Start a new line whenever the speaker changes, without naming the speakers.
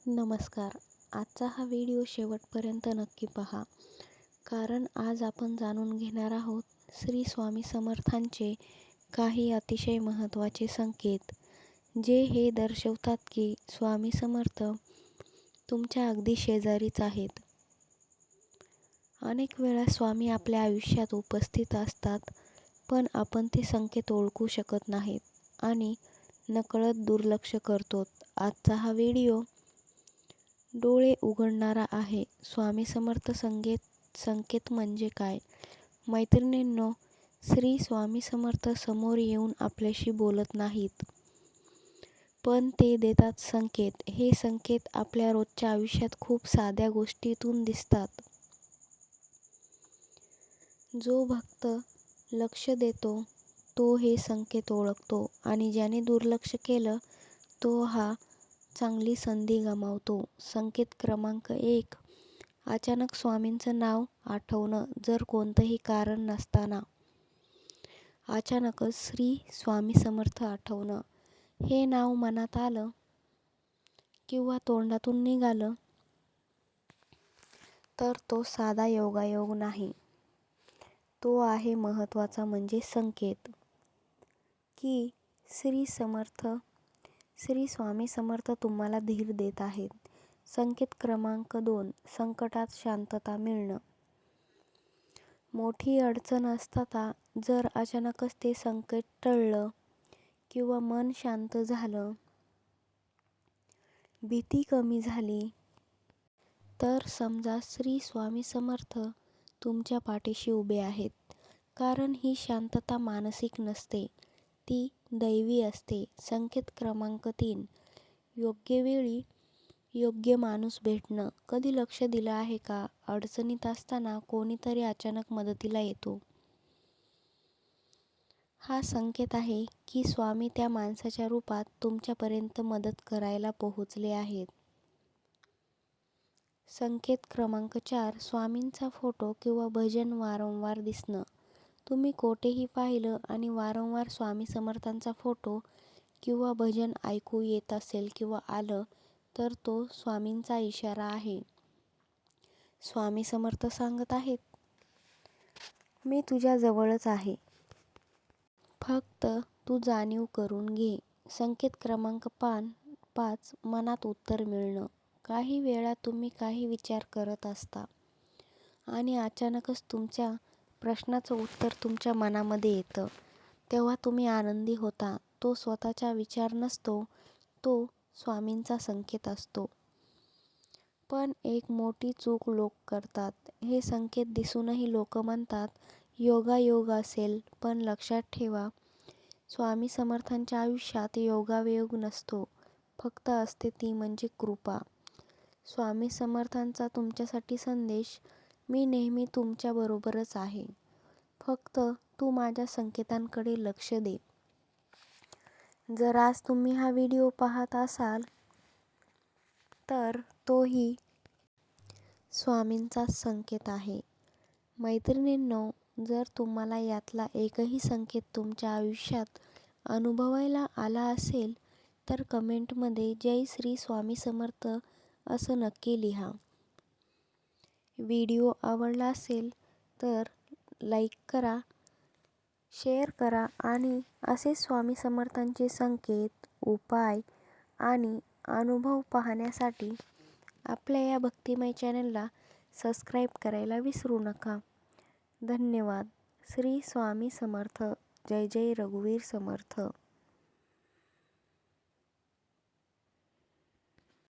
नमस्कार. आजचा हा व्हिडिओ शेवटपर्यंत नक्की पहा. कारण आज आपण जाणून घेणार आहोत श्री स्वामी समर्थांचे काही अतिशय महत्त्वाचे संकेत, जे हे दर्शवतात की स्वामी समर्थ तुमच्या अगदी शेजारीच आहेत. अनेक वेळा स्वामी आपल्या आयुष्यात उपस्थित असतात, पण आपण ते संकेत ओळखू शकत नाहीत आणि नकळत दुर्लक्ष करतो. आजचा हा व्हिडिओ डोळे उघडणारा आहे. स्वामी समर्थ संकेत म्हणजे काय? मैत्रिणींनो, श्री स्वामी समर्थ समोर येऊन आपल्याशी बोलत नाहीत, पण ते देतात संकेत. हे संकेत आपल्या रोजच्या आयुष्यात खूप साध्या गोष्टींतून दिसतात. जो भक्त लक्ष देतो तो हे संकेत ओळखतो आणि ज्याने दुर्लक्ष केलं तो चांगली संधी गमावतो. संकेत क्रमांक 1. अचानक स्वामींचं नाव आठवणं. जर कोणतंही कारण नसताना अचानकच श्री स्वामी समर्थ आठवणं. हे नाव मनात आलं किंवा तोंडातून निघालं तर तो साधा योगायोग नाही. तो आहे महत्त्वाचा म्हणजे संकेत की श्री स्वामी समर्थ तुम्हाला धीर देत आहेत. संकेत क्रमांक 2. संकटात शांतता मिळणं. मोठी अडचण असताना जर अचानकच ते संकट टळलं किंवा मन शांत झालं, भीती कमी झाली, तर समजा श्री स्वामी समर्थ तुमच्या पाठीशी उभे आहेत. कारण ही शांतता मानसिक नसते, ती दैवी असते. संकेत क्रमांक 3. योग्य वेळी योग्य माणूस भेटणं. कधी लक्ष दिलं आहे का? अडचणीत असताना कोणीतरी अचानक मदतीला येतो. हा संकेत आहे की स्वामी त्या माणसाच्या रूपात तुमच्यापर्यंत मदत करायला पोहोचले आहेत. संकेत क्रमांक 4. स्वामींचा फोटो किंवा भजन वारंवार दिसणं. तुम्ही कोठेही पाहिलं आणि वारंवार स्वामी समर्थांचा फोटो किंवा भजन ऐकू येत असेल किंवा आलं, तर तो स्वामींचा इशारा आहे. स्वामी समर्थ सांगत आहेत, मी तुझ्या जवळच आहे. फक्त तू जाणीव करून घे. संकेत क्रमांक 5. मनात उत्तर मिळणं. काही वेळा तुम्ही काही विचार करत असता आणि अचानकच तुमच्या प्रश्नाचं उत्तर तुमच्या मनामध्ये येतं. तेव्हा तुम्ही आनंदी होता. तो स्वतःचा विचार नसतो, तो स्वामींचा संकेत असतो. पण एक मोठी चूक लोक करतात. हे संकेत दिसूनही लोक म्हणतात योगायोग असेल, पण लक्षात ठेवा, स्वामी समर्थांच्या आयुष्यात योगायोग नसतो. फक्त असते ती म्हणजे कृपा. स्वामी समर्थांचा तुमच्यासाठी संदेश, मी नेहमी तुमच्याबरोबरच आहे. फक्त तू माझ्या संकेतांकडे लक्ष दे. जर आज तुम्ही हा व्हिडिओ पाहत असाल तर तोही स्वामींचाच संकेत आहे. मैत्रिणींनो, जर तुम्हाला यातला एकही संकेत तुमच्या आयुष्यात अनुभवायला आला असेल तर कमेंटमध्ये जय श्री स्वामी समर्थ असं नक्की लिहा. व्हिडिओ आवडला असेल तर लाईक करा, शेअर करा आणि असे स्वामी समर्थांचे संकेत, उपाय आणि अनुभव पाहण्यासाठी आपल्या या भक्तिमय चॅनलला सबस्क्राईब करायला विसरू नका. धन्यवाद. श्री स्वामी समर्थ. जय जय रघुवीर समर्थ.